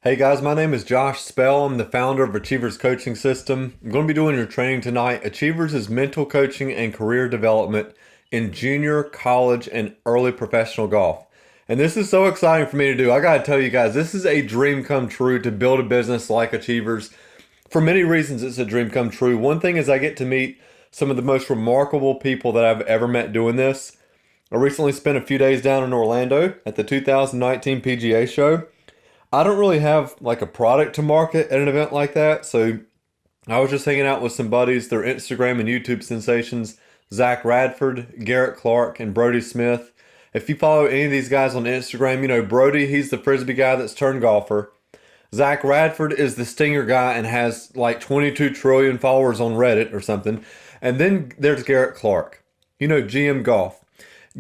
Hey guys, my name is Josh Spell. I'm the founder of Achievers Coaching System. I'm going to be doing your training tonight. Achievers is mental coaching and career development in junior, college, and early professional golf. And this is so exciting for me to do. I got to tell you guys, this is a dream come true to build a business like Achievers. For many reasons, it's a dream come true. One thing is I get to meet some of the most remarkable people that I've ever met doing this. I recently spent a few days down in Orlando at the 2019 PGA show. I don't really have like a product to market at an event like that, so I was just hanging out with some buddies. They're Instagram and YouTube sensations, Zach Radford, Garrett Clark, and Brody Smith. If you follow any of these guys on Instagram, you know Brody, he's the Frisbee guy that's turned golfer. Zach Radford is the Stinger guy and has like 22 trillion followers on Reddit or something. And then there's Garrett Clark, you know, GM Golf.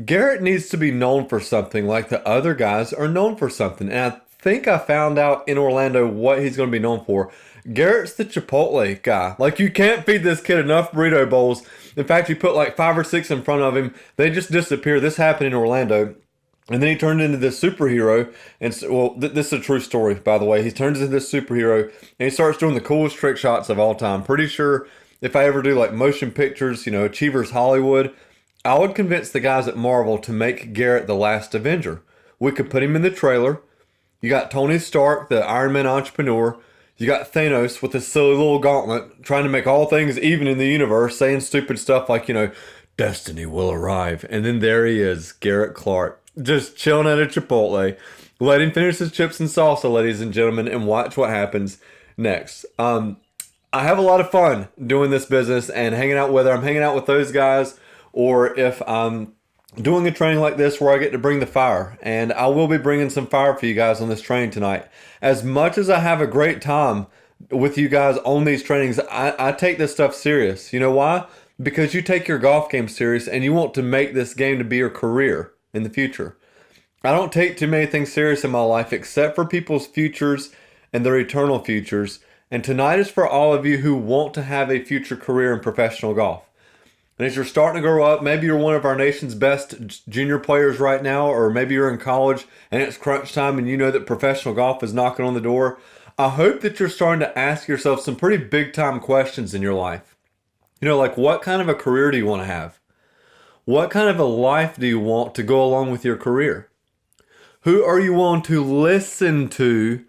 Garrett needs to be known for something like the other guys are known for something. And I think I found out in Orlando what he's going to be known for. Garrett's the Chipotle guy. Like, you can't feed this kid enough burrito bowls. In fact, you put like 5 or 6 in front of him, they just disappear. This happened in Orlando. And then he turned into this superhero. And so, well, this is a true story, by the way. He turns into this superhero and he starts doing the coolest trick shots of all time. Pretty sure if I ever do like motion pictures, you know, Achievers Hollywood, I would convince the guys at Marvel to make Garrett the last Avenger. We could put him in the trailer. You got Tony Stark, the Iron Man entrepreneur. You got Thanos with his silly little gauntlet, trying to make all things even in the universe, saying stupid stuff like, you know, destiny will arrive. And then there he is, Garrett Clark, just chilling at a Chipotle. Let him finish his chips and salsa, ladies and gentlemen, and watch what happens next. I have a lot of fun doing this business and hanging out, whether I'm hanging out with those guys or if I'm doing a training like this where I get to bring the fire. And I will be bringing some fire for you guys on this training tonight. As much as I have a great time with you guys on these trainings, I take this stuff serious. You know why? Because you take your golf game serious and you want to make this game to be your career in the future. I don't take too many things serious in my life except for people's futures and their eternal futures. And tonight is for all of you who want to have a future career in professional golf. And as you're starting to grow up, maybe you're one of our nation's best junior players right now, or maybe you're in college and it's crunch time and you know that professional golf is knocking on the door. I hope that you're starting to ask yourself some pretty big time questions in your life. You know, like, what kind of a career do you want to have? What kind of a life do you want to go along with your career? Who are you willing to listen to?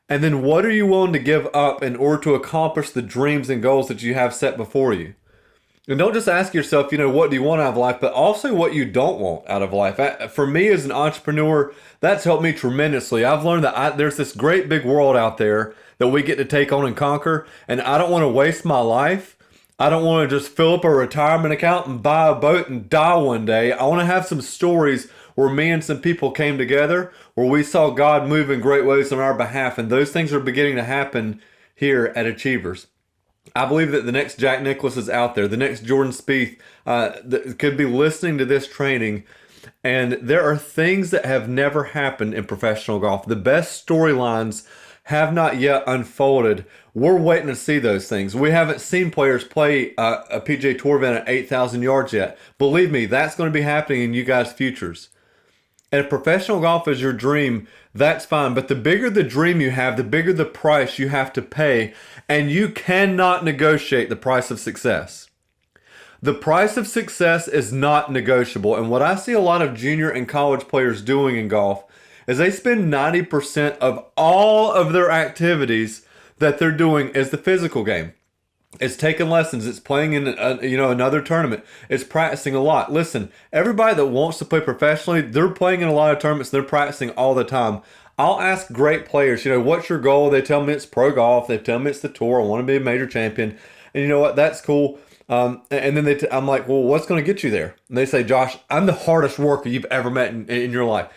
And then what are you willing to give up in order to accomplish the dreams and goals that you have set before you? And don't just ask yourself, you know, what do you want out of life, but also what you don't want out of life. For me as an entrepreneur, that's helped me tremendously. I've learned that there's this great big world out there that we get to take on and conquer, and I don't want to waste my life. I don't want to just fill up a retirement account and buy a boat and die one day. I want to have some stories where me and some people came together, where we saw God move in great ways on our behalf, and those things are beginning to happen here at Achievers. I believe that the next Jack Nicklaus is out there, the next Jordan Spieth that could be listening to this training. And there are things that have never happened in professional golf. The best storylines have not yet unfolded. We're waiting to see those things. We haven't seen players play a PGA Tour event at 8,000 yards yet. Believe me, that's going to be happening in you guys' futures. And if professional golf is your dream, that's fine. But the bigger the dream you have, the bigger the price you have to pay. And you cannot negotiate the price of success. The price of success is not negotiable. And what I see a lot of junior and college players doing in golf is they spend 90% of all of their activities that they're doing is the physical game. It's taking lessons. It's playing in another tournament. It's practicing a lot. Listen, everybody that wants to play professionally, they're playing in a lot of tournaments. They're practicing all the time. I'll ask great players, you know, what's your goal? They tell me it's pro golf. They tell me it's the tour. I want to be a major champion. And you know what? That's cool. And then I'm like, well, what's going to get you there? And they say, Josh, I'm the hardest worker you've ever met in your life.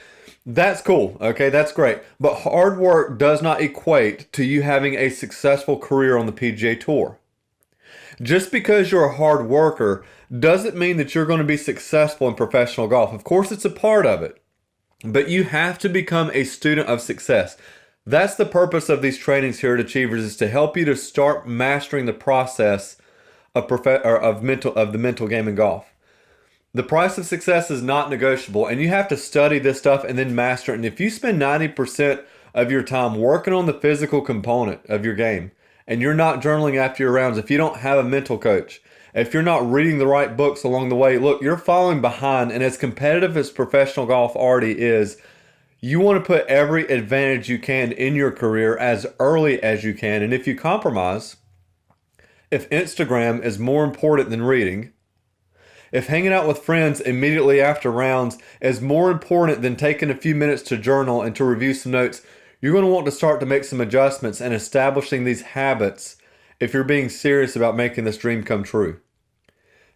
That's cool. Okay, that's great. But hard work does not equate to you having a successful career on the PGA Tour. Just because you're a hard worker doesn't mean that you're going to be successful in professional golf. Of course, it's a part of it. But you have to become a student of success. That's the purpose of these trainings here at Achievers, is to help you to start mastering the process of the mental game in golf. The price of success is not negotiable, and you have to study this stuff and then master it. And if you spend 90% of your time working on the physical component of your game, and you're not journaling after your rounds, if you don't have a mental coach, if you're not reading the right books along the way, look, you're falling behind. And as competitive as professional golf already is, you want to put every advantage you can in your career as early as you can. And if you compromise, if Instagram is more important than reading, if hanging out with friends immediately after rounds is more important than taking a few minutes to journal and to review some notes, you're going to want to start to make some adjustments and establishing these habits if you're being serious about making this dream come true.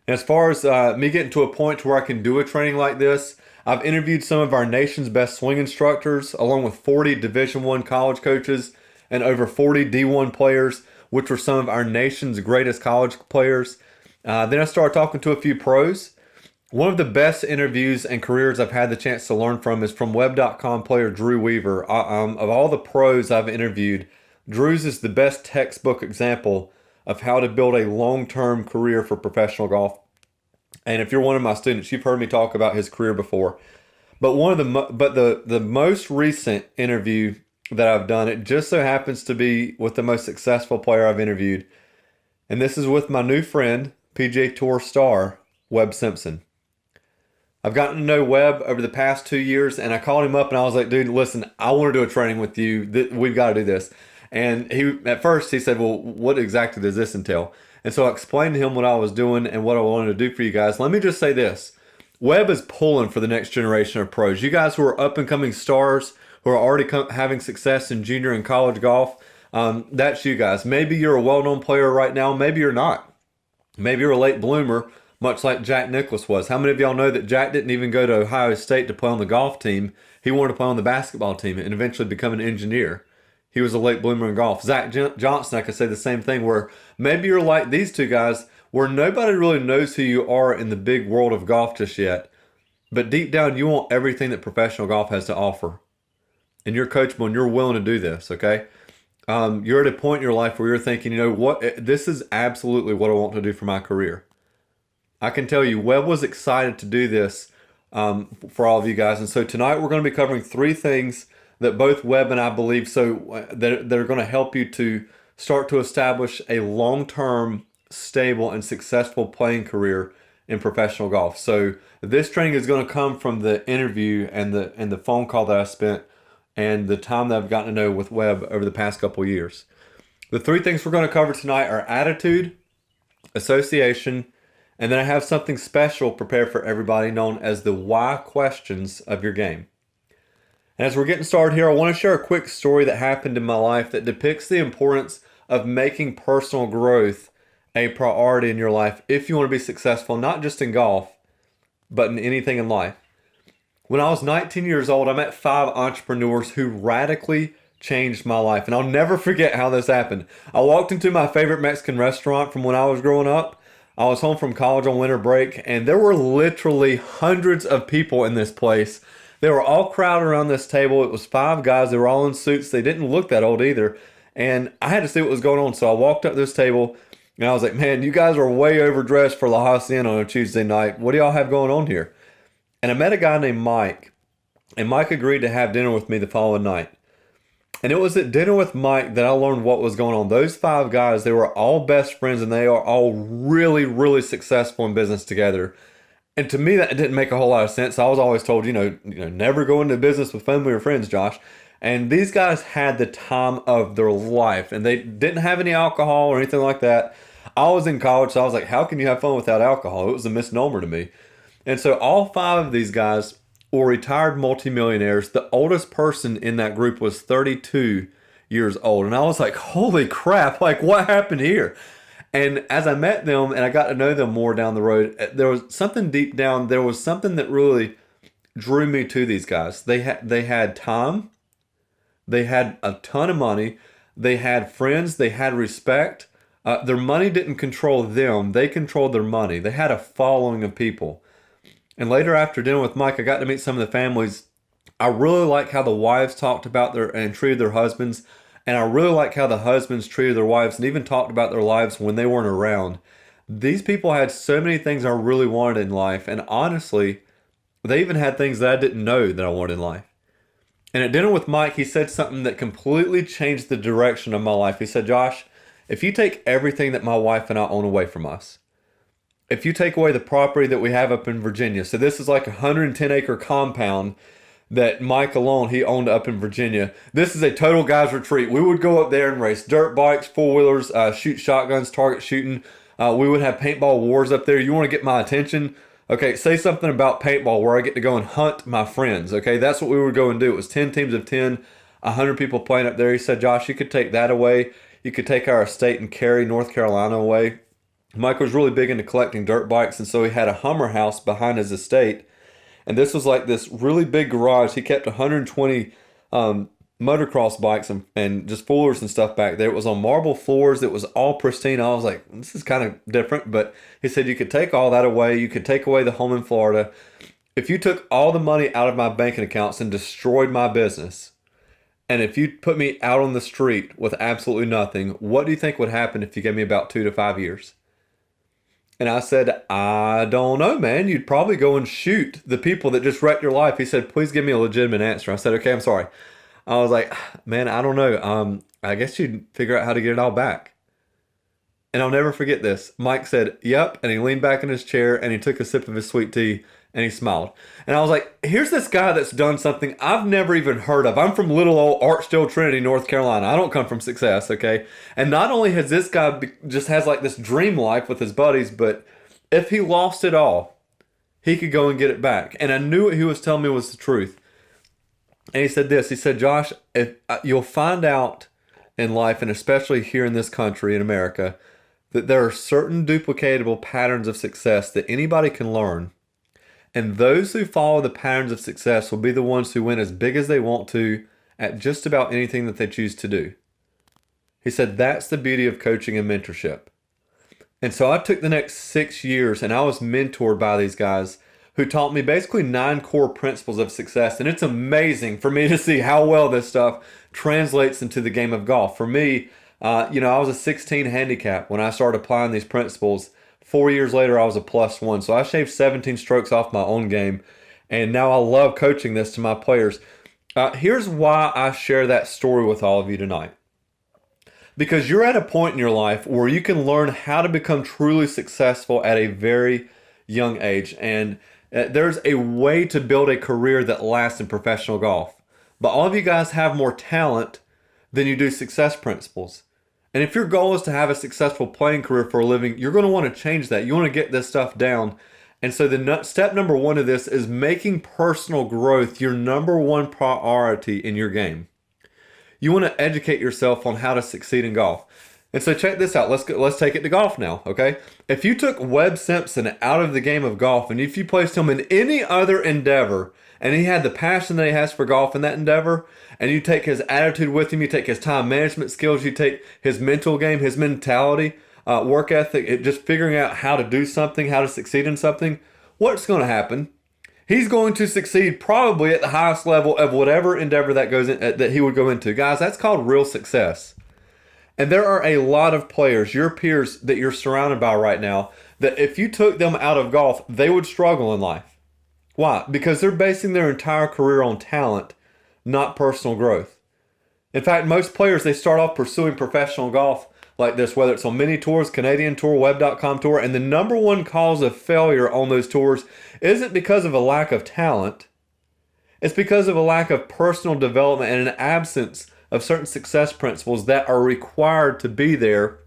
And as far as me getting to a point where I can do a training like this, I've interviewed some of our nation's best swing instructors, along with 40 Division I college coaches and over 40 D1 players, which were some of our nation's greatest college players. Then I started talking to a few pros. One of the best interviews and careers I've had the chance to learn from is from Webb.com player Drew Weaver. Of all the pros I've interviewed, Drew's is the best textbook example of how to build a long-term career for professional golf. And if you're one of my students, you've heard me talk about his career before. But the most recent interview that I've done, it just so happens to be with the most successful player I've interviewed. And this is with my new friend, PGA Tour star, Webb Simpson. I've gotten to know Webb over the past 2 years, and I called him up and I was like, dude, listen, I want to do a training with you. We've got to do this. And at first he said, well, what exactly does this entail? And so I explained to him what I was doing and what I wanted to do for you guys. Let me just say this. Webb is pulling for the next generation of pros. You guys who are up and coming stars, who are already having success in junior and college golf, that's you guys. Maybe you're a well-known player right now. Maybe you're not. Maybe you're a late bloomer, much like Jack Nicklaus was. How many of y'all know that Jack didn't even go to Ohio State to play on the golf team? He wanted to play on the basketball team and eventually become an engineer. He was a late bloomer in golf. Zach Johnson, I could say the same thing, where maybe you're like these two guys, where nobody really knows who you are in the big world of golf just yet. But deep down, you want everything that professional golf has to offer. And you're coachable and you're willing to do this, okay? You're at a point in your life where you're thinking, you know what, this is absolutely what I want to do for my career. I can tell you, Webb was excited to do this for all of you guys. And so tonight we're going to be covering 3 things that both Webb and I believe that are going to help you to start to establish a long-term, stable, and successful playing career in professional golf. So this training is going to come from the interview and the phone call that I spent and the time that I've gotten to know with Webb over the past couple of years. The 3 things we're going to cover tonight are attitude, association, and then I have something special prepared for everybody known as the why questions of your game. And as we're getting started here, I want to share a quick story that happened in my life that depicts the importance of making personal growth a priority in your life if you want to be successful, not just in golf, but in anything in life. When I was 19 years old, I met 5 entrepreneurs who radically changed my life. And I'll never forget how this happened. I walked into my favorite Mexican restaurant from when I was growing up. I was home from college on winter break, and there were literally hundreds of people in this place. They were all crowded around this table. It was 5 guys. They were all in suits. They didn't look that old either. And I had to see what was going on. So I walked up to this table, and I was like, man, you guys are way overdressed for La Hacienda on a Tuesday night. What do y'all have going on here? And I met a guy named Mike, and Mike agreed to have dinner with me the following night. And it was at dinner with Mike that I learned what was going on. Those 5 guys, they were all best friends, and they are all really, really successful in business together. And to me, that didn't make a whole lot of sense. I was always told, never go into business with family or friends, Josh. And these guys had the time of their life, and they didn't have any alcohol or anything like that. I was in college, so I was like, how can you have fun without alcohol? It was a misnomer to me. And so all 5 of these guys were retired multimillionaires. The oldest person in that group was 32 years old. And I was like, holy crap, like what happened here? And as I met them and I got to know them more down the road, there was something deep down, there was something that really drew me to these guys. They had time, they had a ton of money, they had friends, they had respect. Their money didn't control them, they controlled their money. They had a following of people. And later after dinner with Mike, I got to meet some of the families. I really like how the wives talked about and treated their husbands. And I really like how the husbands treated their wives and even talked about their lives when they weren't around. These people had so many things I really wanted in life. And honestly, they even had things that I didn't know that I wanted in life. And at dinner with Mike, he said something that completely changed the direction of my life. He said, Josh, if you take everything that my wife and I own away from us, if you take away the property that we have up in Virginia, so this is like a 110-acre compound that Mike alone, he owned up in Virginia. This is a total guys retreat. We would go up there and race dirt bikes, four-wheelers, shoot shotguns, target shooting. We would have paintball wars up there. You want to get my attention? Okay, say something about paintball where I get to go and hunt my friends. Okay, that's what we would go and do. It was 10 teams of 10, 100 people playing up there. He said, Josh, you could take that away. You could take our estate in Cary, North Carolina away. Mike was really big into collecting dirt bikes, and so he had a Hummer house behind his estate. And this was like this really big garage. He kept 120 motocross bikes and just four-wheelers and stuff back there. It was on marble floors. It was all pristine. I was like, this is kind of different. But he said you could take all that away. You could take away the home in Florida. If you took all the money out of my banking accounts and destroyed my business, and if you put me out on the street with absolutely nothing, what do you think would happen if you gave me about 2 to 5 years? And I said, I don't know, man. You'd probably go and shoot the people that just wrecked your life. He said, please give me a legitimate answer. I said, okay, I'm sorry. I was like, man, I don't know. I guess you'd figure out how to get it all back. And I'll never forget this. Mike said, yep. And he leaned back in his chair and he took a sip of his sweet tea and he smiled. And I was like, here's this guy that's done something I've never even heard of. I'm from little old Archdale, Trinity, North Carolina. I don't come from success, okay? And not only has this guy just has like this dream life with his buddies, but if he lost it all, he could go and get it back. And I knew what he was telling me was the truth. And he said this, he said, Josh, if you'll find out in life, and especially here in this country, in America, that there are certain duplicatable patterns of success that anybody can learn. And those who follow the patterns of success will be the ones who win as big as they want to at just about anything that they choose to do. He said, that's the beauty of coaching and mentorship. And so I took the next 6 years and I was mentored by these guys who taught me basically 9 core principles of success. And it's amazing for me to see how well this stuff translates into the game of golf. For me, I was a 16 handicap when I started applying these principles. 4 years later, I was a +1. So I shaved 17 strokes off my own game. And now I love coaching this to my players. Here's why I share that story with all of you tonight. Because you're at a point in your life where you can learn how to become truly successful at a very young age. And there's a way to build a career that lasts in professional golf. But all of you guys have more talent than you do success principles. And if your goal is to have a successful playing career for a living, you're going to want to change that. You want to get this stuff down. And so step number 1 of this is making personal growth your number 1 priority in your game. You want to educate yourself on how to succeed in golf. And so check this out. Let's take it to golf now, okay? If you took Webb Simpson out of the game of golf and if you placed him in any other endeavor and he had the passion that he has for golf in that endeavor, and you take his attitude with him, you take his time management skills, you take his mental game, his mentality, work ethic, just figuring out how to do something, how to succeed in something, what's going to happen? He's going to succeed probably at the highest level of whatever endeavor that goes in, that he would go into. Guys, that's called real success. And there are a lot of players, your peers that you're surrounded by right now, that if you took them out of golf, they would struggle in life. Why? Because they're basing their entire career on talent, not personal growth. In fact, most players, they start off pursuing professional golf like this, whether it's on mini tours, Canadian Tour, Webb.com Tour, and the number 1 cause of failure on those tours isn't because of a lack of talent. It's because of a lack of personal development and an absence of certain success principles that are required to be there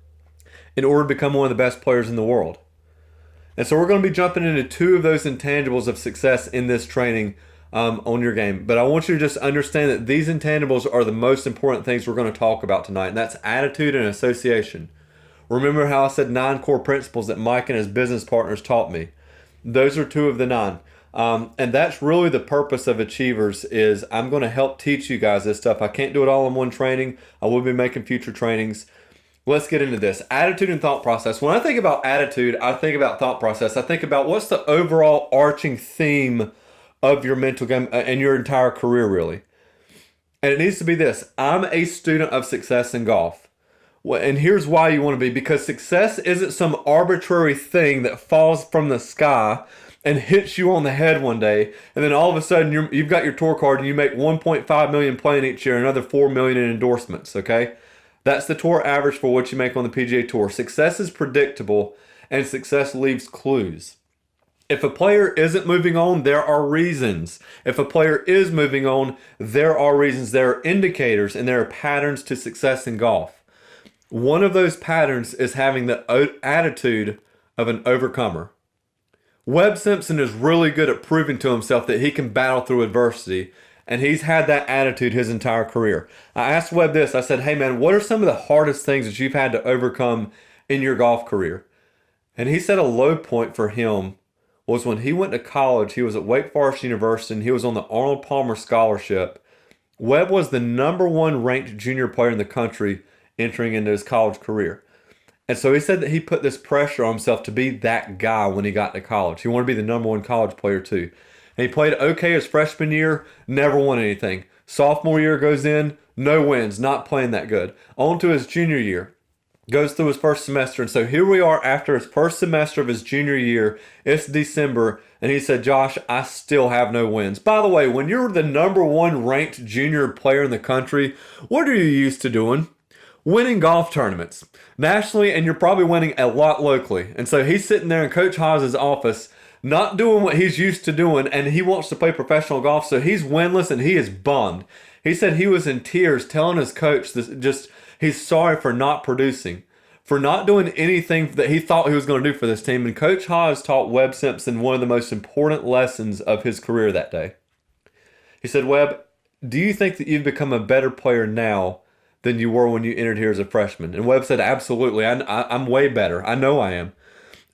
in order to become one of the best players in the world. And so we're going to be jumping into 2 of those intangibles of success in this training on your game. But I want you to just understand that these intangibles are the most important things we're going to talk about tonight, and that's attitude and association. Remember how I said 9 core principles that Mike and his business partners taught me? Those are 2 of the 9. And that's really the purpose of Achievers, is I'm going to help teach you guys this stuff. I can't do it all in one training. I will be making future trainings. Let's get into this. Attitude and thought process. When I think about attitude, I think about thought process. I think about what's the overall arching theme of your mental game and your entire career, really. And it needs to be this: I'm a student of success in golf. And here's why you want to be: because success isn't some arbitrary thing that falls from the sky and hits you on the head one day, and then all of a sudden you've got your tour card and you make 1.5 million playing each year, another 4 million in endorsements. Okay, that's the tour average for what you make on the PGA Tour. Success is predictable, and success leaves clues. If a player isn't moving on, there are reasons. If a player is moving on, there are reasons. There are indicators and there are patterns to success in golf. One of those patterns is having the attitude of an overcomer. Webb Simpson is really good at proving to himself that he can battle through adversity, and he's had that attitude his entire career. I asked Webb this. I said, hey man, what are some of the hardest things that you've had to overcome in your golf career? And he said a low point for him was when he went to college. He was at Wake Forest University and he was on the Arnold Palmer Scholarship. Webb was the #1 ranked junior player in the country entering into his college career. And so he said that he put this pressure on himself to be that guy when he got to college. He wanted to be the #1 college player too. And he played okay his freshman year, never won anything. Sophomore year goes in, no wins, not playing that good. On to his junior year. Goes through his first semester. And so here we are after his first semester of his junior year. It's December. And he said, Josh, I still have no wins. By the way, when you're the #1 ranked junior player in the country, what are you used to doing? Winning golf tournaments nationally, and you're probably winning a lot locally. And so he's sitting there in Coach Haas's office, not doing what he's used to doing, and he wants to play professional golf. So he's winless and he is bummed. He said he was in tears telling his coach this, he's sorry for not producing, for not doing anything that he thought he was going to do for this team. And Coach Haas taught Webb Simpson one of the most important lessons of his career that day. He said, Webb, do you think that you've become a better player now than you were when you entered here as a freshman? And Webb said, absolutely. I'm way better. I know I am.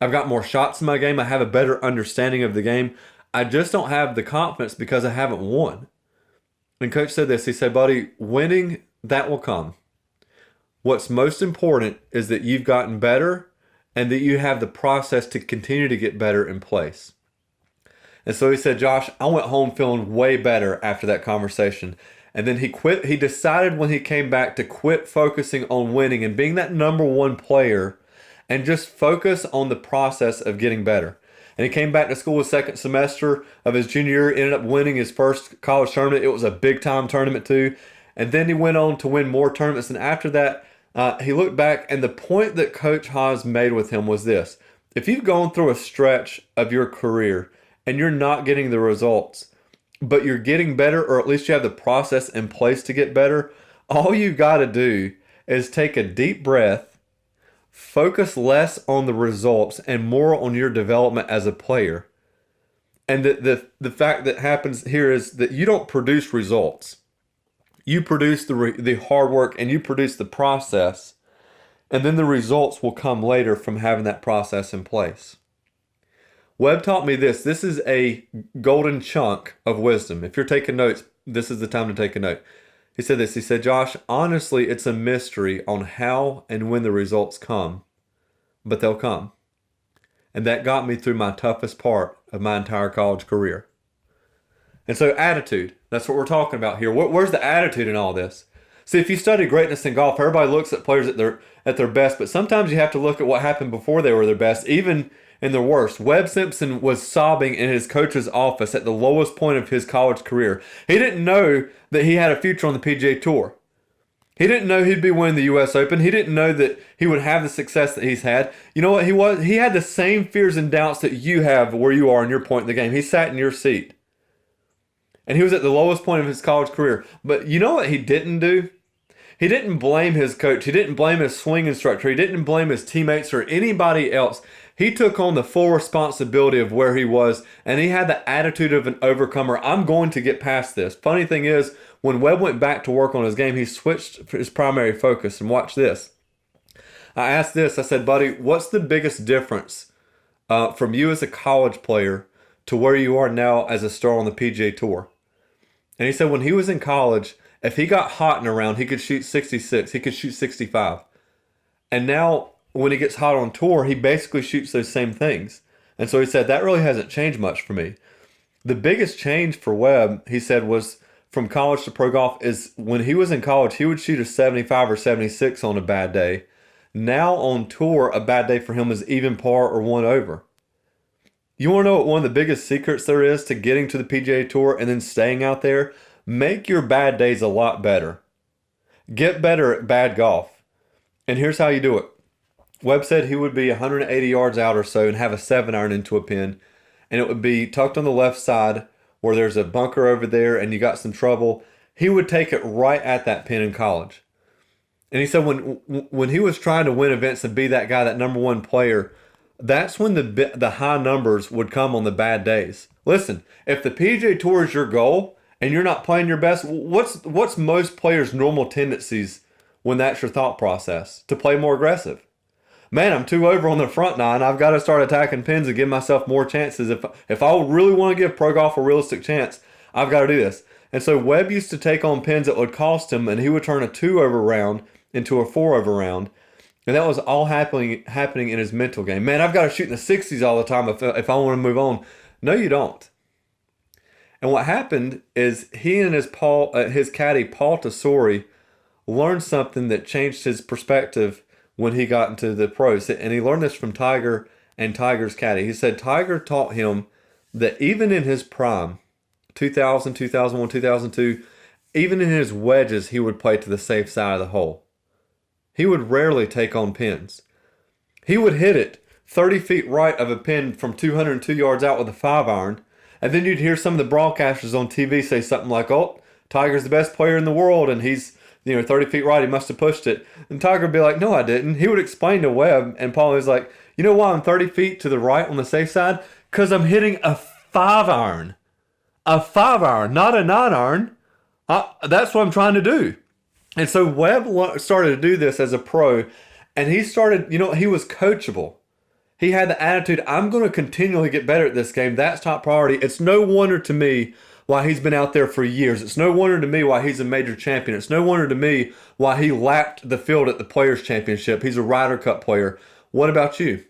I've got more shots in my game. I have a better understanding of the game. I just don't have the confidence because I haven't won. And Coach said this. He said, buddy, winning, that will come. What's most important is that you've gotten better and that you have the process to continue to get better in place. And so he said, Josh, I went home feeling way better after that conversation. And then he quit. He decided when he came back to quit focusing on winning and being that #1 player and just focus on the process of getting better. And he came back to school his second semester of his junior year, ended up winning his first college tournament. It was a big time tournament too. And then he went on to win more tournaments. And after that, he looked back, and the point that Coach Haas made with him was this. If you've gone through a stretch of your career and you're not getting the results, but you're getting better, or at least you have the process in place to get better, all you got to do is take a deep breath, focus less on the results and more on your development as a player. And the fact that happens here is that you don't produce results. You produce the hard work and you produce the process, and then the results will come later from having that process in place. Webb taught me this. This is a golden chunk of wisdom. If you're taking notes, this is the time to take a note. He said this. He said, Josh, honestly, it's a mystery on how and when the results come, but they'll come. And that got me through my toughest part of my entire college career. And so attitude, that's what we're talking about here. Where's the attitude in all this? See, if you study greatness in golf, everybody looks at players at their best, but sometimes you have to look at what happened before they were their best, even in their worst. Webb Simpson was sobbing in his coach's office at the lowest point of his college career. He didn't know that he had a future on the PGA Tour. He didn't know he'd be winning the U.S. Open. He didn't know that he would have the success that he's had. You know what he was? He had the same fears and doubts that you have where you are in your point in the game. He sat in your seat. And he was at the lowest point of his college career. But you know what he didn't do? He didn't blame his coach. He didn't blame his swing instructor. He didn't blame his teammates or anybody else. He took on the full responsibility of where he was, and he had the attitude of an overcomer. I'm going to get past this. Funny thing is, when Webb went back to work on his game, he switched his primary focus. And watch this. I asked this. I said, buddy, what's the biggest difference from you as a college player to where you are now as a star on the PGA Tour? And he said when he was in college, if he got hot in a round, he could shoot 66. He could shoot 65. And now when he gets hot on tour, he basically shoots those same things. And so he said, that really hasn't changed much for me. The biggest change for Webb, he said, was from college to pro golf is when he was in college, he would shoot a 75 or 76 on a bad day. Now on tour, a bad day for him is even par or one over. You want to know what one of the biggest secrets there is to getting to the PGA Tour and then staying out there? Make your bad days a lot better. Get better at bad golf. And here's how you do it. Webb said he would be 180 yards out or so and have a 7-iron into a pin, and it would be tucked on the left side where there's a bunker over there and you got some trouble. He would take it right at that pin in college. And he said when he was trying to win events and be that guy, that number one player, that's when the high numbers would come on the bad days. Listen, if the PGA Tour is your goal and you're not playing your best, what's most players' normal tendencies when that's your thought process? To play more aggressive. Man, I'm too over on the front nine. I've got to start attacking pins and give myself more chances. If I really want to give pro golf a realistic chance, I've got to do this. And so Webb used to take on pins that would cost him, and he would turn a 2-over round into a 4-over round. And that was all happening in his mental game. Man, I've got to shoot in the 60s all the time if I want to move on. No, you don't. And what happened is he and his caddy, Paul Tesori, learned something that changed his perspective when he got into the pros. And he learned this from Tiger and Tiger's caddy. He said Tiger taught him that even in his prime, 2000, 2001, 2002, even in his wedges, he would play to the safe side of the hole. He would rarely take on pins. He would hit it 30 feet right of a pin from 202 yards out with a 5-iron, and then you'd hear some of the broadcasters on TV say something like, "Oh, Tiger's the best player in the world, and he's 30 feet right, he must have pushed it." And Tiger would be like, "No, I didn't." He would explain to Webb, and Paul was like, "You know why I'm 30 feet to the right on the safe side? Because I'm hitting a 5-iron. A 5-iron, not a 9-iron. That's what I'm trying to do." And so Webb started to do this as a pro, and he started, he was coachable. He had the attitude, I'm going to continually get better at this game. That's top priority. It's no wonder to me why he's been out there for years. It's no wonder to me why he's a major champion. It's no wonder to me why he lapped the field at the Players' Championship. He's a Ryder Cup player. What about you?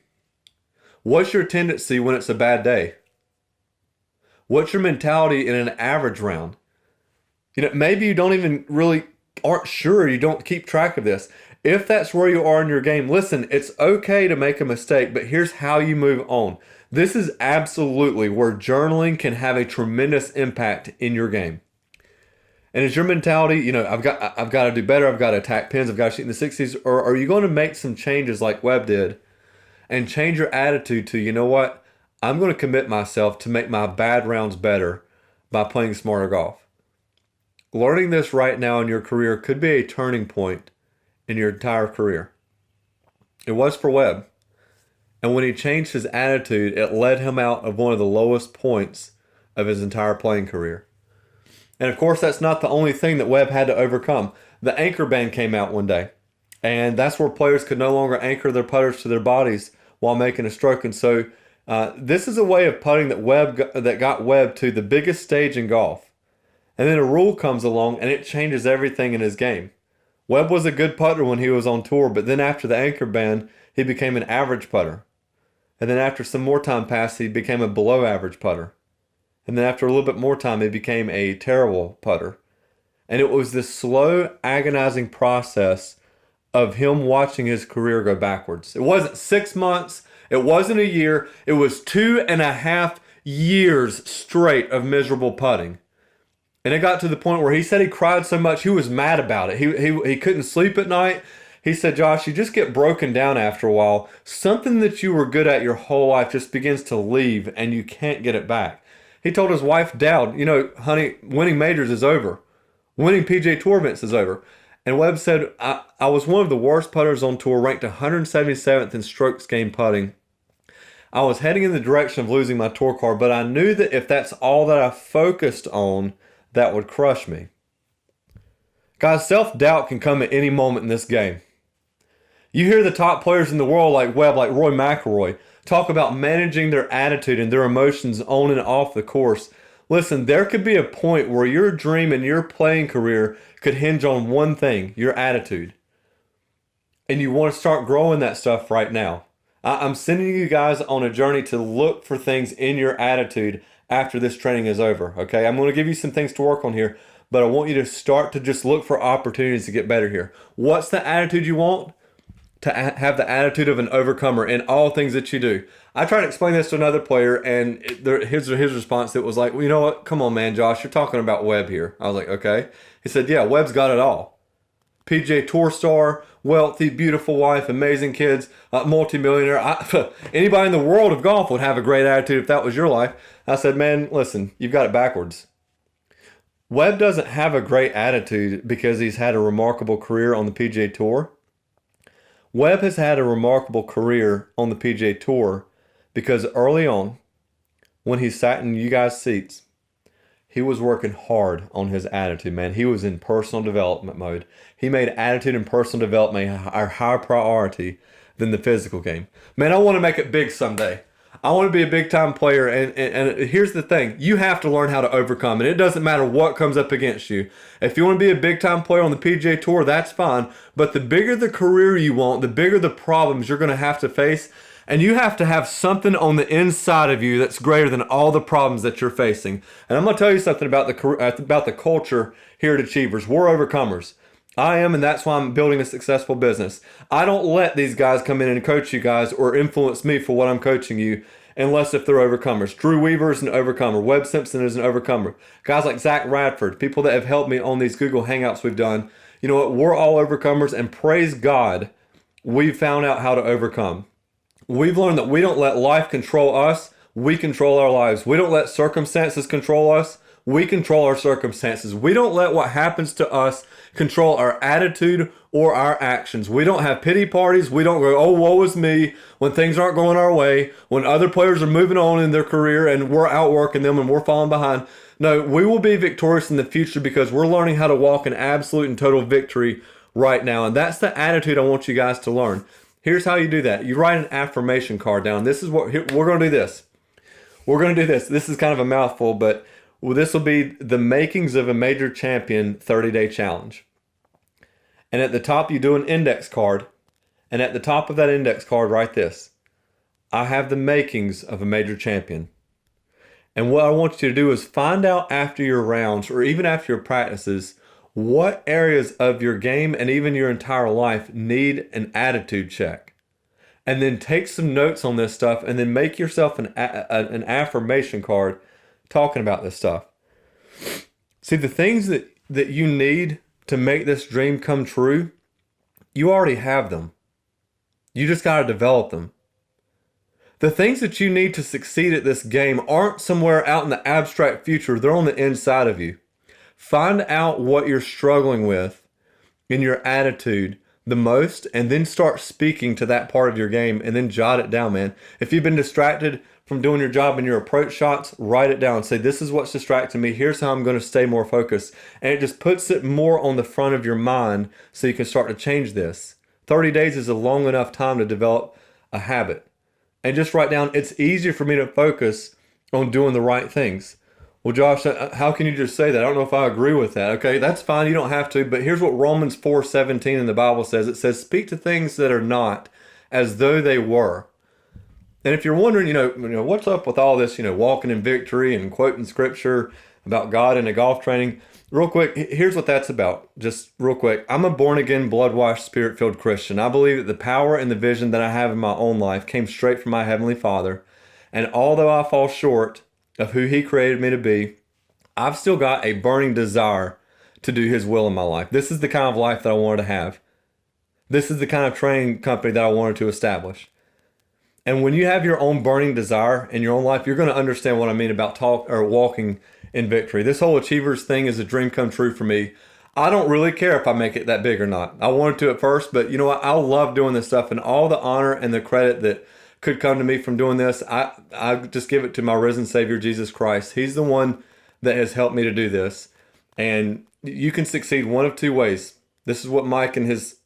What's your tendency when it's a bad day? What's your mentality in an average round? Maybe you don't even really aren't sure, you don't keep track of this. If that's where you are in your game, listen, it's okay to make a mistake, but here's how you move on. This is absolutely where journaling can have a tremendous impact in your game. And is your mentality, I've got to do better, I've got to attack pins, I've got to shoot in the 60s, or are you going to make some changes like Webb did and change your attitude to, you know what, I'm going to commit myself to make my bad rounds better by playing smarter golf. Learning this right now in your career could be a turning point in your entire career. It was for Webb. And when he changed his attitude, it led him out of one of the lowest points of his entire playing career. And of course, that's not the only thing that Webb had to overcome. The anchor band came out one day, and that's where players could no longer anchor their putters to their bodies while making a stroke. And so this is a way of putting that got Webb to the biggest stage in golf. And then a rule comes along and it changes everything in his game. Webb was a good putter when he was on tour, but then after the anchor ban, he became an average putter. And then after some more time passed, he became a below average putter. And then after a little bit more time, he became a terrible putter. And it was this slow, agonizing process of him watching his career go backwards. It wasn't 6 months. It wasn't a year. It was 2.5 years straight of miserable putting. And it got to the point where he said he cried so much he was mad about it. He couldn't sleep at night. He said, "Josh, you just get broken down after a while. Something that you were good at your whole life just begins to leave and you can't get it back." He told his wife, Dowd, "Honey, winning majors is over. Winning PGA Tour events is over." And Webb said, I was one of the worst putters on tour, ranked 177th in strokes gained putting. I was heading in the direction of losing my tour card, but I knew that if that's all that I focused on, that would crush me. Guys, self-doubt can come at any moment in this game. You hear the top players in the world like Webb, like Roy McIlroy, talk about managing their attitude and their emotions on and off the course. Listen, there could be a point where your dream and your playing career could hinge on one thing, your attitude. And you want to start growing that stuff right now. I'm sending you guys on a journey to look for things in your attitude after this training is over, okay? I'm going to give you some things to work on here, but I want you to start to just look for opportunities to get better here. What's the attitude you want? to have the attitude of an overcomer in all things that you do. I tried to explain this to another player, and his response, it was like, well, you know what? Come on, man, Josh, you're talking about Webb here. I was like, okay. He said, yeah, Webb's got it all. PGA Tour star, wealthy, beautiful wife, amazing kids, multimillionaire. Anybody in the world of golf would have a great attitude if that was your life. I said, man, listen, you've got it backwards. Webb doesn't have a great attitude because he's had a remarkable career on the PGA Tour. Webb has had a remarkable career on the PGA Tour because early on, when he sat in you guys' seats, he was working hard on his attitude, man. He was in personal development mode. He made attitude and personal development our higher priority than the physical game. Man, I want to make it big someday. I want to be a big-time player, and here's the thing. You have to learn how to overcome, and it doesn't matter what comes up against you. If you want to be a big-time player on the PGA Tour, that's fine, but the bigger the career you want, the bigger the problems you're going to have to face, and you have to have something on the inside of you that's greater than all the problems that you're facing. And I'm going to tell you something about the culture here at Achievers. We're overcomers. I am, and that's why I'm building a successful business. I don't let these guys come in and coach you guys or influence me for what I'm coaching you unless if they're overcomers. Drew Weaver is an overcomer. Webb Simpson is an overcomer. Guys like Zach Radford, people that have helped me on these Google Hangouts we've done. You know what? We're all overcomers, and praise God, we've found out how to overcome. We've learned that we don't let life control us. We control our lives. We don't let circumstances control us. We control our circumstances. We don't let what happens to us control our attitude or our actions. We don't have pity parties. We don't go, oh, woe is me, when things aren't going our way, when other players are moving on in their career and we're outworking them and we're falling behind. No, we will be victorious in the future because we're learning how to walk in absolute and total victory right now. And that's the attitude I want you guys to learn. Here's how you do that. You write an affirmation card down. This is what we're going to do this. We're going to do this. This is kind of a mouthful, but this will be the makings of a major champion 30-day challenge. And at the top, you do an index card. And at the top of that index card, write this. I have the makings of a major champion. And what I want you to do is find out after your rounds or even after your practices what areas of your game and even your entire life need an attitude check. And then take some notes on this stuff and then make yourself an affirmation card talking about this stuff. See, the things that you need to make this dream come true, you already have them. You just got to develop them. The things that you need to succeed at this game aren't somewhere out in the abstract future. They're on the inside of you. Find out what you're struggling with in your attitude the most, and then start speaking to that part of your game, and then jot it down, man. If you've been distracted from doing your job in your approach shots, write it down. Say, this is what's distracting me. Here's how I'm going to stay more focused. And it just puts it more on the front of your mind so you can start to change this. 30 days is a long enough time to develop a habit. And just write down, it's easier for me to focus on doing the right things. Well, Josh, how can you just say that? I don't know if I agree with that. Okay, that's fine. You don't have to. But here's what Romans 4:17 in the Bible says. It says, speak to things that are not as though they were. And if you're wondering, what's up with all this, walking in victory and quoting scripture about God in a golf training, real quick, here's what that's about. Just real quick. I'm a born-again, blood-washed, spirit-filled Christian. I believe that the power and the vision that I have in my own life came straight from my Heavenly Father. And although I fall short of who He created me to be, I've still got a burning desire to do His will in my life. This is the kind of life that I wanted to have. This is the kind of training company that I wanted to establish. And when you have your own burning desire in your own life, you're going to understand what I mean about walking in victory. This whole Achievers thing is a dream come true for me. I don't really care if I make it that big or not. I wanted to at first, but you know what? I love doing this stuff, and all the honor and the credit that could come to me from doing this, I just give it to my risen Savior, Jesus Christ. He's the one that has helped me to do this. And you can succeed one of two ways. This is what Mike and his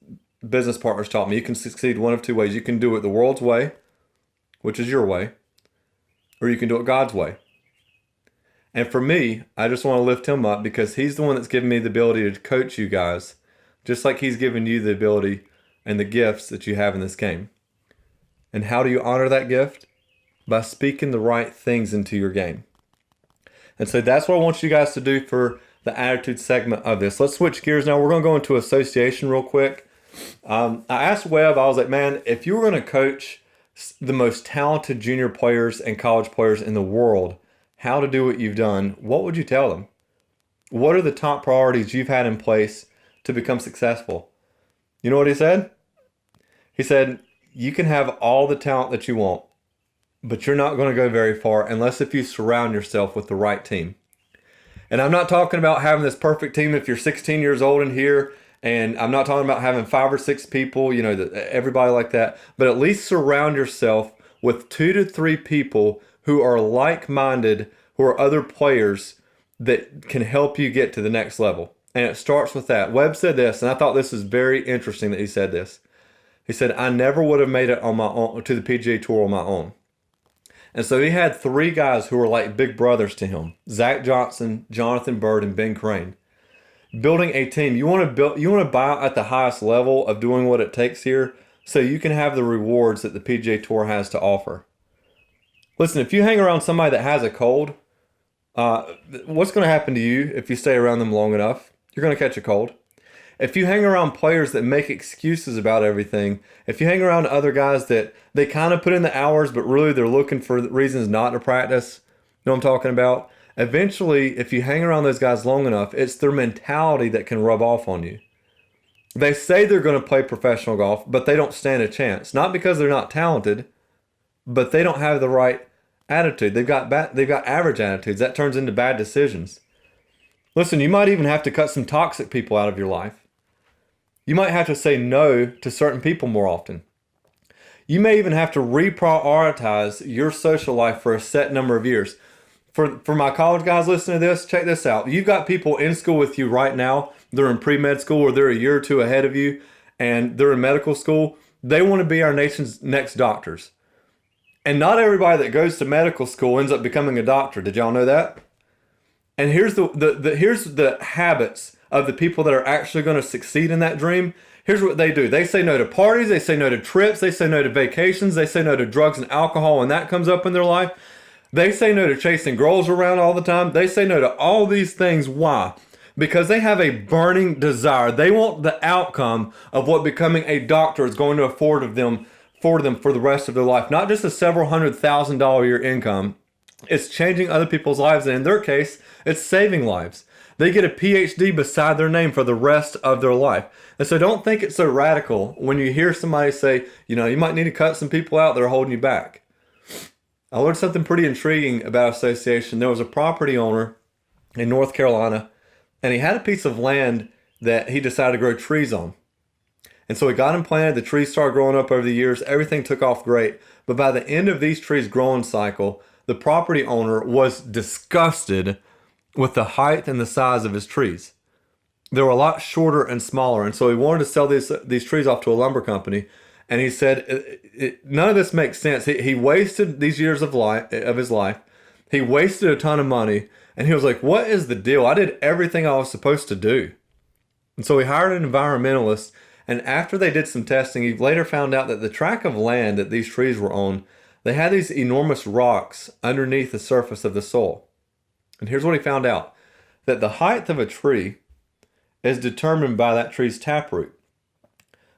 business partners taught me. You can succeed one of two ways. You can do it the world's way, which is your way, or you can do it God's way. And for me, I just want to lift Him up because He's the one that's given me the ability to coach you guys, just like He's given you the ability and the gifts that you have in this game. And how do you honor that gift? By speaking the right things into your game. And so that's what I want you guys to do for the attitude segment of this. Let's switch gears now. We're going to go into association real quick. I asked Webb, I was like, man, if you were going to coach the most talented junior players and college players in the world how to do what you've done, what would you tell them? What are the top priorities you've had in place to become successful? You know what he said? He said, you can have all the talent that you want, but you're not going to go very far unless if you surround yourself with the right team. And I'm not talking about having this perfect team if you're 16 years old in here, and I'm not talking about having 5 or 6 people, everybody like that, but at least surround yourself with 2 to 3 people who are like-minded, who are other players that can help you get to the next level. And it starts with that. Webb said this, and I thought this is very interesting that he said this. He said, I never would have made it on my own to the PGA Tour on my own. And so he had 3 guys who were like big brothers to him: Zach Johnson, Jonathan Bird, and Ben Crane. Building a team, you want to buy at the highest level of doing what it takes here, so you can have the rewards that the PGA Tour has to offer. Listen, if you hang around somebody that has a cold, what's going to happen to you if you stay around them long enough? You're going to catch a cold. If you hang around players that make excuses about everything, if you hang around other guys that they kind of put in the hours, but really they're looking for reasons not to practice, you know what I'm talking about? Eventually, if you hang around those guys long enough, it's their mentality that can rub off on you. They say they're going to play professional golf, but they don't stand a chance. Not because they're not talented, but they don't have the right attitude. They've got average attitudes. That turns into bad decisions. Listen, you might even have to cut some toxic people out of your life. You might have to say no to certain people more often. You may even have to reprioritize your social life for a set number of years. For my college guys listening to this, check this out. You've got people in school with you right now. They're in pre-med school, or they're a year or 2 ahead of you, and they're in medical school. They want to be our nation's next doctors. And not everybody that goes to medical school ends up becoming a doctor. Did y'all know that? And here's the habits of the people that are actually going to succeed in that dream. Here's what they do. They say no to parties. They say no to trips. They say no to vacations. They say no to drugs and alcohol when that comes up in their life. They say no to chasing girls around all the time. They say no to all these things. Why? Because they have a burning desire. They want the outcome of what becoming a doctor is going to afford them for the rest of their life. Not just a several $100,000 a year income. It's changing other people's lives, and in their case, it's saving lives. They get a PhD beside their name for the rest of their life. And so don't think it's so radical when you hear somebody say, you might need to cut some people out that are holding you back. I learned something pretty intriguing about association. There was a property owner in North Carolina, and he had a piece of land that he decided to grow trees on. And so he got them planted. The trees started growing up over the years. Everything took off great. But by the end of these trees' growing cycle, the property owner was disgusted with the height and the size of his trees. They were a lot shorter and smaller. And so he wanted to sell these trees off to a lumber company. And he said, none of this makes sense. He wasted these years of his life. He wasted a ton of money. And he was like, what is the deal? I did everything I was supposed to do. And so he hired an environmentalist. And after they did some testing, he later found out that the tract of land that these trees were on, they had these enormous rocks underneath the surface of the soil. And here's what he found out. That the height of a tree is determined by that tree's taproot.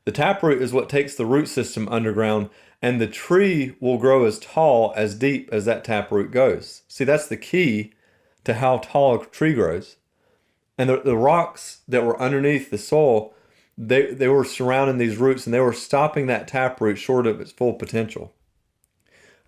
The taproot is what takes the root system underground, and the tree will grow as tall, as deep as that taproot goes. See, that's the key to how tall a tree grows. And the rocks that were underneath the soil, they were surrounding these roots, and they were stopping that taproot short of its full potential.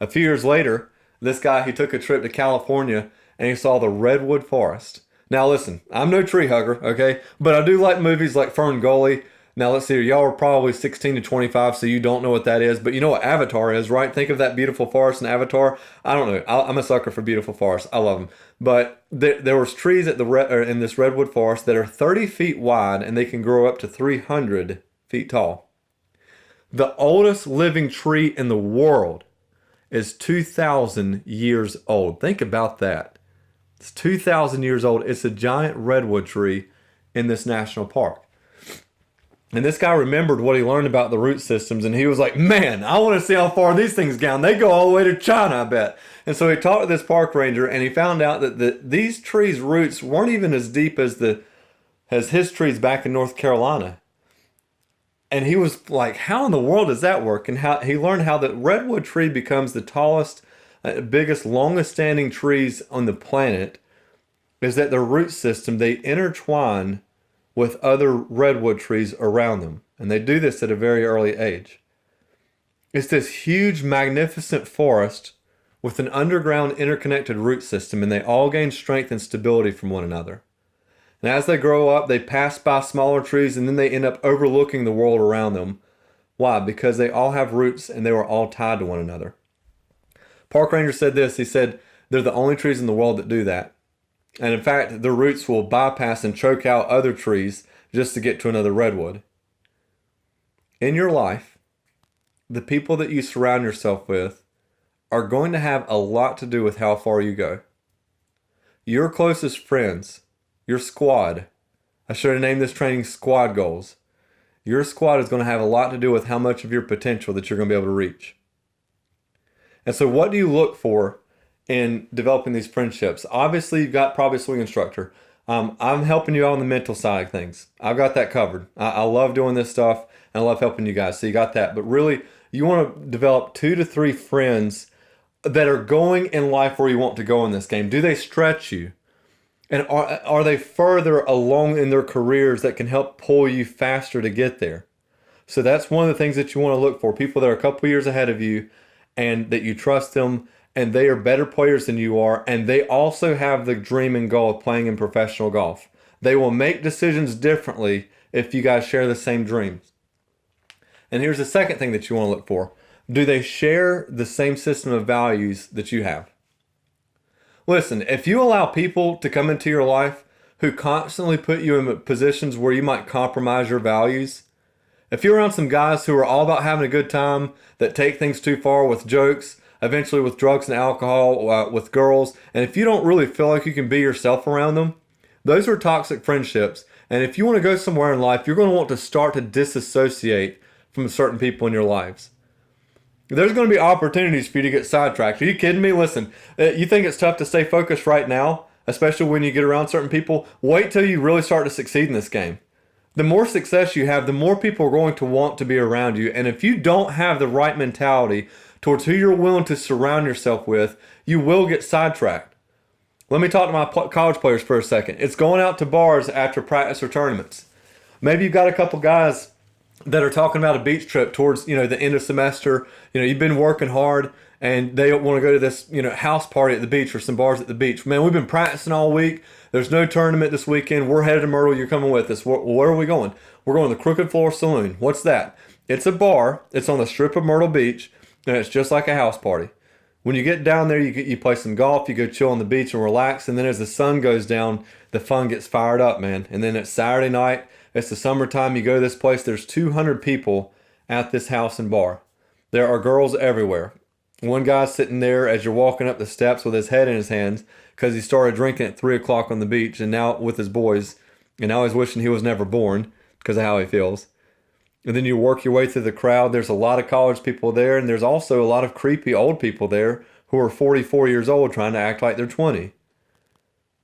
A few years later, this guy, he took a trip to California, and he saw the redwood forest. Now listen, I'm no tree hugger, okay? But I do like movies like Fern Gully. Now let's see here, y'all are probably 16 to 25, so you don't know what that is. But you know what Avatar is, right? Think of that beautiful forest in Avatar. I don't know. I'm a sucker for beautiful forests. I love them. But there was trees in this redwood forest that are 30 feet wide, and they can grow up to 300 feet tall. The oldest living tree in the world is 2,000 years old. Think about that. It's 2,000 years old. It's a giant redwood tree in this national park. And this guy remembered what he learned about the root systems, and he was like, man, I want to see how far these things go. They go all the way to China, I bet. And so he talked to this park ranger, and he found out that these trees' roots weren't even as deep as his trees back in North Carolina. And he was like, how in the world does that work? And how he learned how the redwood tree becomes the tallest, biggest, longest standing trees on the planet is that their root system, they intertwine with other redwood trees around them. And they do this at a very early age. It's this huge, magnificent forest with an underground interconnected root system, and they all gain strength and stability from one another. And as they grow up, they pass by smaller trees and then they end up overlooking the world around them. Why? Because they all have roots and they were all tied to one another. Park Ranger said this. He said, they're the only trees in the world that do that. And in fact, their roots will bypass and choke out other trees just to get to another redwood. In your life, the people that you surround yourself with are going to have a lot to do with how far you go. Your closest friends, your squad. I should have named this training Squad Goals. Your squad is going to have a lot to do with how much of your potential that you're going to be able to reach. And so what do you look for in developing these friendships? Obviously, you've got probably a swing instructor. I'm helping you out on the mental side of things. I've got that covered. I love doing this stuff, and I love helping you guys. So you got that. But really, you want to develop 2 to 3 friends that are going in life where you want to go in this game. Do they stretch you? And are they further along in their careers that can help pull you faster to get there? So that's one of the things that you want to look for. People that are a couple years ahead of you and that you trust them and they are better players than you are. And they also have the dream and goal of playing in professional golf. They will make decisions differently if you guys share the same dreams. And here's the second thing that you want to look for. Do they share the same system of values that you have? Listen, if you allow people to come into your life who constantly put you in positions where you might compromise your values, if you're around some guys who are all about having a good time, that take things too far with jokes, eventually with drugs and alcohol, with girls, and if you don't really feel like you can be yourself around them, those are toxic friendships. And if you want to go somewhere in life, you're going to want to start to disassociate from certain people in your lives. There's going to be opportunities for you to get sidetracked. Are you kidding me? Listen, you think it's tough to stay focused right now, especially when you get around certain people? Wait till you really start to succeed in this game. The more success you have, the more people are going to want to be around you. And if you don't have the right mentality towards who you're willing to surround yourself with, you will get sidetracked. Let me talk to my college players for a second. It's going out to bars after practice or tournaments. Maybe you've got a couple guys that are talking about a beach trip towards, the end of semester. You've been working hard and they want to go to this, house party at the beach or some bars at the beach. Man, we've been practicing all week. There's no tournament this weekend. We're headed to Myrtle. You're coming with us. Where are we going? We're going to the Crooked Floor Saloon. What's that? It's a bar. It's on the strip of Myrtle Beach, and it's just like a house party. When you get down there, you play some golf, you go chill on the beach and relax, and then as the sun goes down, the fun gets fired up, man. And then it's Saturday night. It's the summertime. You go to this place. There's 200 people at this house and bar. There are girls everywhere. One guy's sitting there as you're walking up the steps with his head in his hands because he started drinking at 3 o'clock on the beach and now with his boys. And now he's wishing he was never born because of how he feels. And then you work your way through the crowd. There's a lot of college people there. And there's also a lot of creepy old people there who are 44 years old trying to act like they're 20.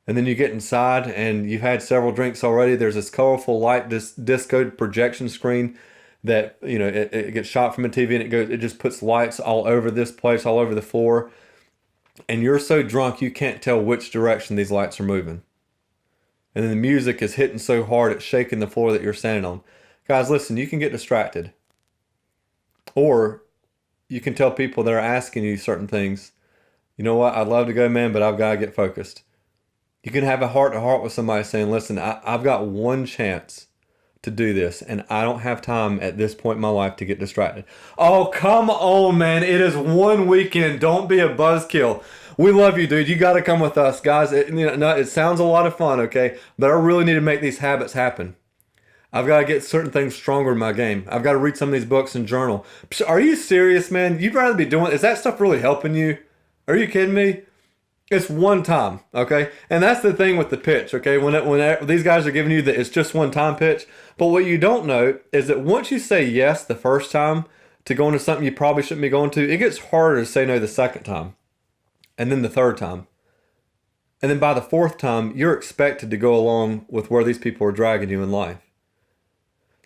And then you get inside and you've had several drinks already. There's this colorful light disco projection screen that, it gets shot from a TV and it just puts lights all over this place, all over the floor. And you're so drunk you can't tell which direction these lights are moving. And then the music is hitting so hard it's shaking the floor that you're standing on. Guys, listen, you can get distracted. Or you can tell people that are asking you certain things, you know what, I'd love to go, man, but I've got to get focused. You can have a heart-to-heart with somebody saying, listen, I've got one chance to do this, and I don't have time at this point in my life to get distracted. Oh, come on, man. It is one weekend. Don't be a buzzkill. We love you, dude. You got to come with us, guys. It sounds a lot of fun, okay? But I really need to make these habits happen. I've got to get certain things stronger in my game. I've got to read some of these books and journal. Are you serious, man? You'd rather be doing... Is that stuff really helping you? Are you kidding me? It's one time, okay? And that's the thing with the pitch, okay? When these guys are giving you that it's just one time pitch. But what you don't know is that once you say yes the first time to go into something you probably shouldn't be going to, it gets harder to say no the second time. And then the third time. And then by the fourth time, you're expected to go along with where these people are dragging you in life.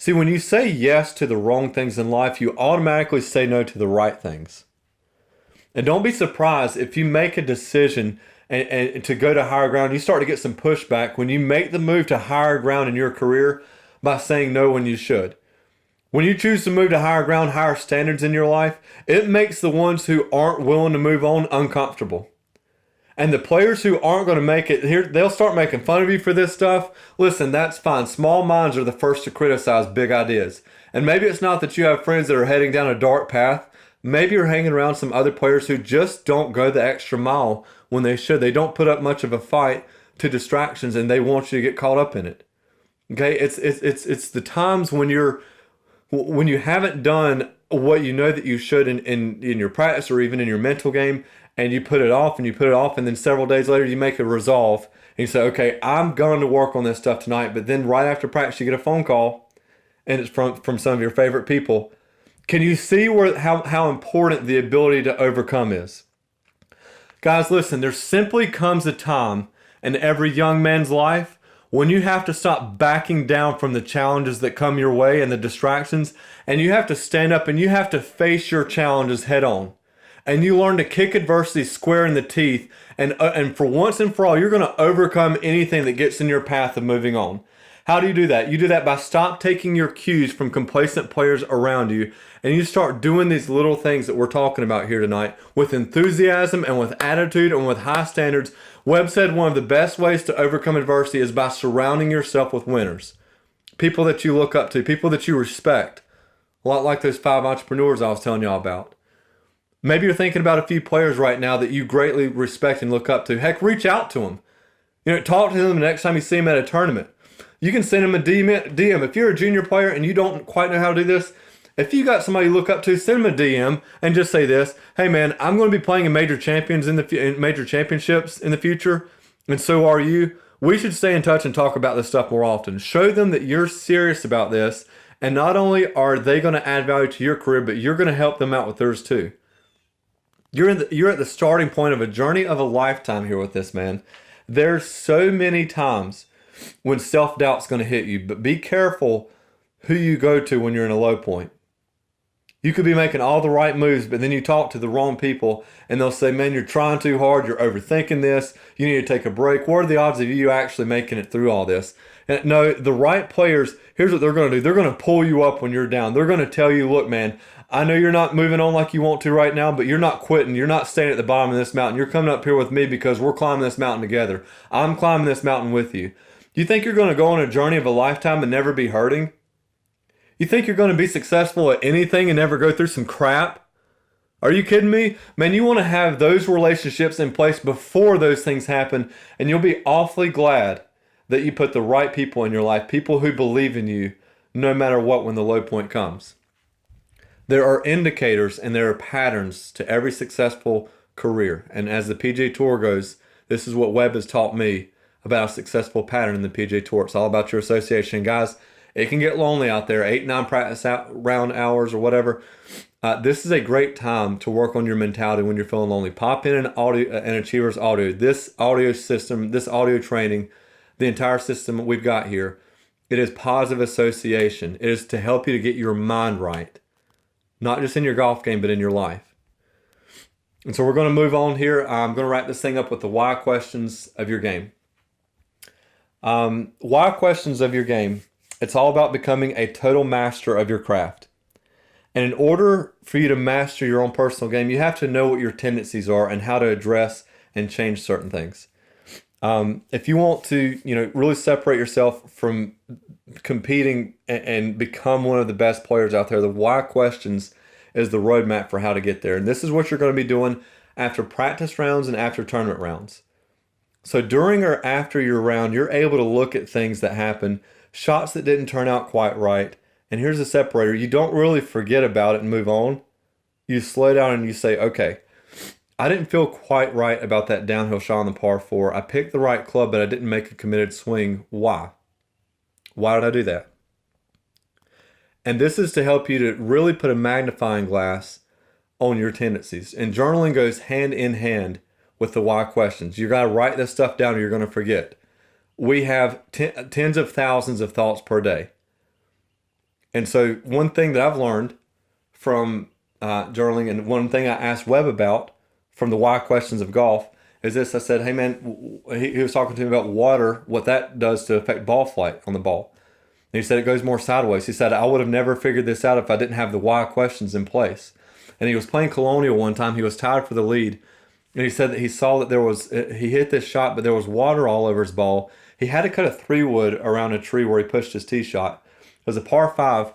See, when you say yes to the wrong things in life, you automatically say no to the right things. And don't be surprised if you make a decision and to go to higher ground, you start to get some pushback when you make the move to higher ground in your career by saying no when you should. When you choose to move to higher ground, higher standards in your life, it makes the ones who aren't willing to move on uncomfortable. And the players who aren't going to make it here, they'll start making fun of you for this stuff. Listen, that's fine. Small minds are the first to criticize big ideas. And maybe it's not that you have friends that are heading down a dark path. Maybe you're hanging around some other players who just don't go the extra mile when they should. They don't put up much of a fight to distractions, and they want you to get caught up in it. Okay, it's the times when you haven't done what you know that you should in your practice or even in your mental game, and you put it off and you put it off, and then several days later you make a resolve and you say, okay, I'm going to work on this stuff tonight. But then right after practice you get a phone call, and it's from some of your favorite people. Can you see how important the ability to overcome is? Guys, listen, there simply comes a time in every young man's life when you have to stop backing down from the challenges that come your way and the distractions, and you have to stand up and you have to face your challenges head on. And you learn to kick adversity square in the teeth, and for once and for all, you're going to overcome anything that gets in your path of moving on. How do you do that? You do that by stop taking your cues from complacent players around you, and you start doing these little things that we're talking about here tonight with enthusiasm and with attitude and with high standards. Webb said one of the best ways to overcome adversity is by surrounding yourself with winners. People that you look up to, people that you respect. A lot like those 5 entrepreneurs I was telling y'all about. Maybe you're thinking about a few players right now that you greatly respect and look up to. Heck, reach out to them. Talk to them the next time you see them at a tournament. You can send them a DM. If you're a junior player and you don't quite know how to do this, if you got somebody you look up to, send them a DM and just say this: hey man, I'm going to be playing in major championships in the future, and so are you. We should stay in touch and talk about this stuff more often. Show them that you're serious about this, and not only are they going to add value to your career, but you're going to help them out with theirs too. You're at the starting point of a journey of a lifetime here with this, man. There's so many times when self-doubt's going to hit you, but be careful who you go to when you're in a low point. You could be making all the right moves, but then you talk to the wrong people and they'll say, man, you're trying too hard, you're overthinking this, you need to take a break. What are the odds of you actually making it through all this? And no, the right players, here's what they're going to do. They're going to pull you up when you're down. They're going to tell you, look, man, I know you're not moving on like you want to right now, but you're not quitting. You're not staying at the bottom of this mountain. You're coming up here with me because we're climbing this mountain together. I'm climbing this mountain with you. You think you're going to go on a journey of a lifetime and never be hurting? You think you're going to be successful at anything and never go through some crap? Are you kidding me? Man, you want to have those relationships in place before those things happen, and you'll be awfully glad that you put the right people in your life, people who believe in you no matter what when the low point comes. There are indicators and there are patterns to every successful career. And as the PGA Tour goes, this is what Webb has taught me about a successful pattern in the PGA Tour. It's all about your association. Guys, it can get lonely out there, 8-9 practice round hours or whatever. This is a great time to work on your mentality when you're feeling lonely. Pop in an Achievers audio. This audio system, this audio training, the entire system we've got here, it is positive association. It is to help you to get your mind right. Not just in your golf game, but in your life. And so we're going to move on here. I'm going to wrap this thing up with the why questions of your game. Why questions of your game. It's all about becoming a total master of your craft. And in order for you to master your own personal game, you have to know what your tendencies are and how to address and change certain things. If you want to, really separate yourself from competing and become one of the best players out there, the why questions is the roadmap for how to get there. And this is what you're going to be doing after practice rounds and after tournament rounds. So during or after your round, you're able to look at things that happen, shots that didn't turn out quite right. And here's the separator. You don't really forget about it and move on. You slow down and you say, okay, I didn't feel quite right about that downhill shot on the par 4. I picked the right club, but I didn't make a committed swing. Why? Why did I do that? And this is to help you to really put a magnifying glass on your tendencies. And journaling goes hand in hand with the why questions. You got to write this stuff down or you're going to forget. We have tens of thousands of thoughts per day. And so one thing that I've learned from journaling, and one thing I asked Webb about from the why questions of golf is this. I said, hey man, he was talking to me about water, what that does to affect ball flight on the ball. And he said it goes more sideways. He said, I would have never figured this out if I didn't have the why questions in place. And he was playing Colonial one time. He was tied for the lead. And he said that he saw that he hit this shot, but there was water all over his ball. He had to cut a 3-wood around a tree where he pushed his tee shot. It was a par 5.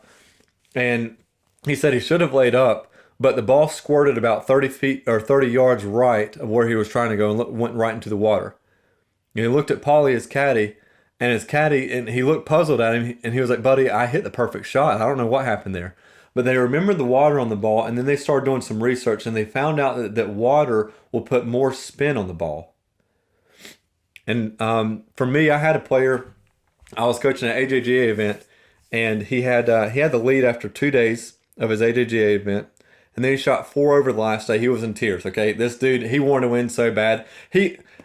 And he said he should have laid up, but the ball squirted about 30 feet or 30 yards right of where he was trying to go and went right into the water. And he looked at Paulie, his caddy, and he looked puzzled at him, and he was like, buddy, I hit the perfect shot. I don't know what happened there. But they remembered the water on the ball, and then they started doing some research, and they found out that water will put more spin on the ball. And for me, I had a player, I was coaching an AJGA event, and he had the lead after 2 days of his AJGA event, and then he shot 4 over the last day. He was in tears, okay? This dude, he wanted to win so bad.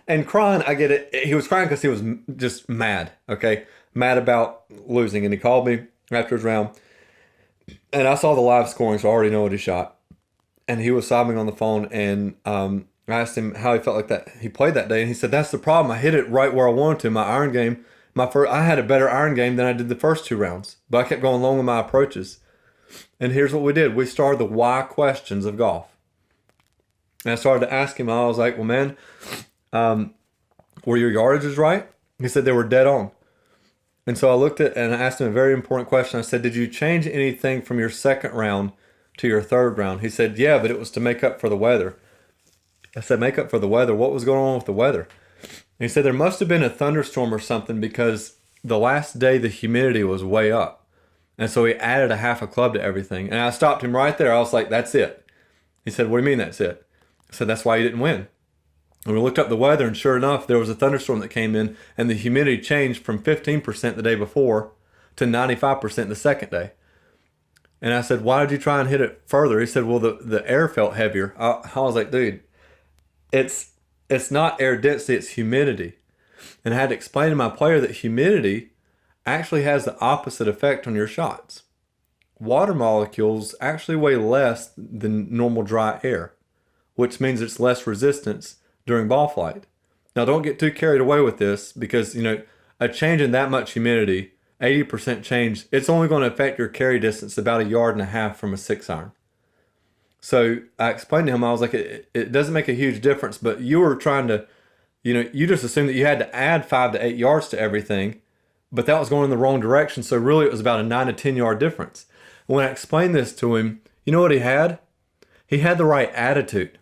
And crying, I get it. He was crying because he was just mad, okay? Mad about losing. And he called me after his round. And I saw the live scoring, so I already know what he shot. And he was sobbing on the phone, and I asked him how he felt like that he played that day. And he said, that's the problem. I hit it right where I wanted to. My iron game, I had a better iron game than I did the first 2 rounds. But I kept going long on my approaches. And here's what we did. We started the why questions of golf. And I started to ask him, I was like, well, man, were your yardages right? He said they were dead on. And so I looked at and I asked him a very important question. I said, did you change anything from your second round to your third round? He said, yeah, but it was to make up for the weather. I said, make up for the weather? What was going on with the weather? And he said, there must have been a thunderstorm or something because the last day the humidity was way up. And so he added a half a club to everything. And I stopped him right there. I was like, that's it. He said, what do you mean that's it? I said, that's why you didn't win. And we looked up the weather, and sure enough, there was a thunderstorm that came in, and the humidity changed from 15% the day before to 95% the second day. And I said, why did you try and hit it further? He said, well, the air felt heavier. I was like, dude, it's not air density, it's humidity. And I had to explain to my player that humidity actually has the opposite effect on your shots. Water molecules actually weigh less than normal dry air, which means it's less resistance during ball flight. Now, don't get too carried away with this because, a change in that much humidity, 80% change, it's only going to affect your carry distance about 1.5 yards from a 6-iron. So I explained to him, I was like, it doesn't make a huge difference, but you were trying to, you just assumed that you had to add 5 to 8 yards to everything, but that was going in the wrong direction. So really it was about a 9 to 10 yard difference. When I explained this to him, you know what he had? He had the right attitude.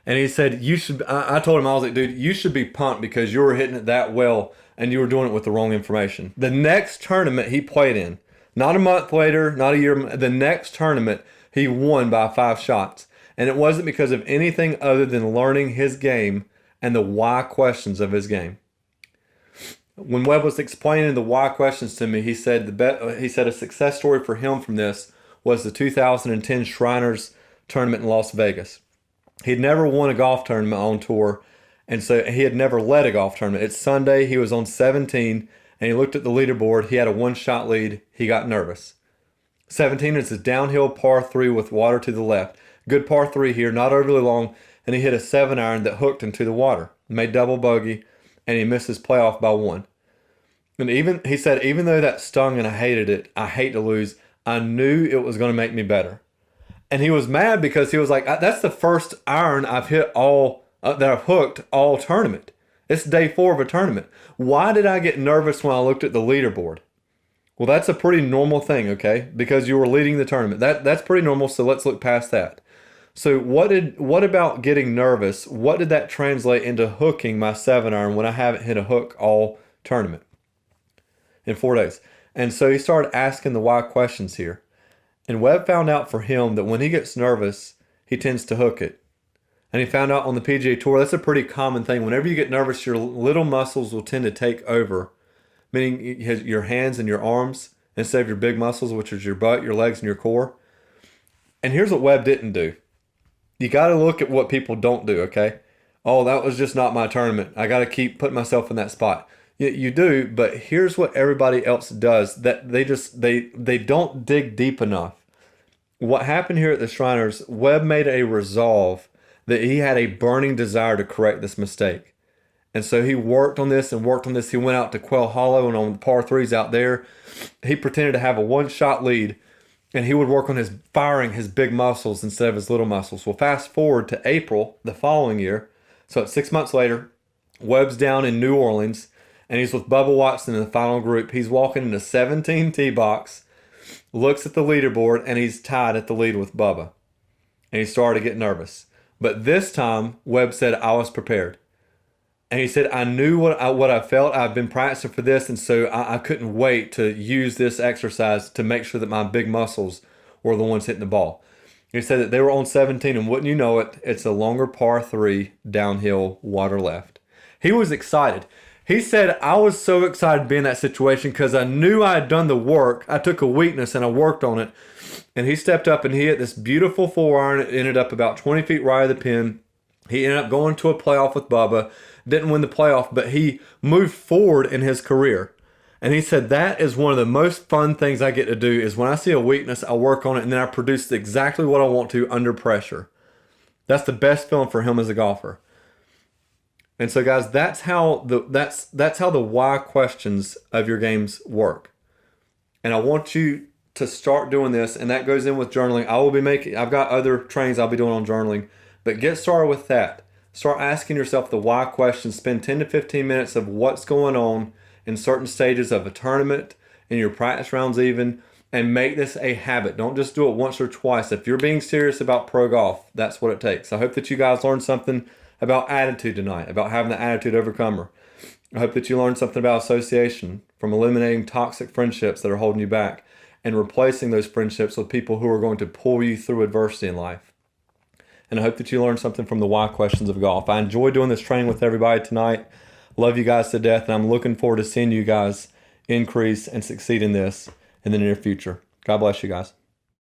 And he said, I told him, I was like, dude, you should be pumped because you were hitting it that well and you were doing it with the wrong information. The next tournament he played in, not a month later, not a year, the next tournament, he won by 5 shots. And it wasn't because of anything other than learning his game and the why questions of his game. When Webb was explaining the why questions to me, he said a success story for him from this was the 2010 Shriners tournament in Las Vegas. He'd never won a golf tournament on tour, and so he had never led a golf tournament. It's Sunday, he was on 17, and he looked at the leaderboard. He had a 1-shot lead. He got nervous. 17 is a downhill par 3 with water to the left. Good par 3 here, not overly long, and he hit a 7-iron that hooked into the water. Made double bogey, and he missed his playoff by 1. And he said, even though that stung and I hated it, I hate to lose, I knew it was going to make me better. And he was mad because he was like, that's the first iron I've hit that I've hooked all tournament. It's day 4 of a tournament. Why did I get nervous when I looked at the leaderboard? Well, that's a pretty normal thing, okay? Because you were leading the tournament. That's pretty normal, so let's look past that. So what about getting nervous? What did that translate into hooking my 7-iron when I haven't hit a hook all tournament in 4 days? And so he started asking the why questions here. And Webb found out for him that when he gets nervous, he tends to hook it. And he found out on the PGA Tour, that's a pretty common thing. Whenever you get nervous, your little muscles will tend to take over, meaning your hands and your arms instead of your big muscles, which is your butt, your legs, and your core. And here's what Webb didn't do. You got to look at what people don't do, okay? Oh, that was just not my tournament. I got to keep putting myself in that spot. Yeah, you do, but here's what everybody else does that they don't dig deep enough. What happened here at the Shriners, Webb made a resolve that he had a burning desire to correct this mistake. And so he worked on this and worked on this. He went out to Quail Hollow and on the par threes out there, he pretended to have a one-shot lead and he would work on his firing his big muscles instead of his little muscles. Well, fast forward to April the following year. So it's 6 months later, Webb's down in New Orleans and he's with Bubba Watson in the final group. He's walking in a 17 tee box, looks at the leaderboard, and he's tied at the lead with Bubba. And he started to get nervous. But this time, Webb said, I was prepared. And he said, I knew what I felt. I've been practicing for this, and so I couldn't wait to use this exercise to make sure that my big muscles were the ones hitting the ball. He said that they were on 17, and wouldn't you know it, it's a longer par 3 downhill, water left. He was excited. He said, I was so excited to be in that situation because I knew I had done the work. I took a weakness and I worked on it. And he stepped up and he hit this beautiful 4-iron. It ended up about 20 feet right of the pin. He ended up going to a playoff with Bubba. Didn't win the playoff, but he moved forward in his career. And he said that is one of the most fun things I get to do is when I see a weakness, I work on it and then I produce exactly what I want to under pressure. That's the best feeling for him as a golfer. And so, guys, that's how the why questions of your games work. And I want you to start doing this, and that goes in with journaling. I've got other trainings I'll be doing on journaling, but get started with that. Start asking yourself the why questions. Spend 10 to 15 minutes of what's going on in certain stages of a tournament, in your practice rounds even, and make this a habit. Don't just do it once or twice. If you're being serious about pro golf, that's what it takes. I hope that you guys learned something about attitude tonight, about having the attitude overcomer. I hope that you learned something about association, from eliminating toxic friendships that are holding you back and replacing those friendships with people who are going to pull you through adversity in life. And I hope that you learned something from the why questions of golf. I enjoyed doing this training with everybody tonight. Love you guys to death, and I'm looking forward to seeing you guys increase and succeed in this in the near future. God bless you guys.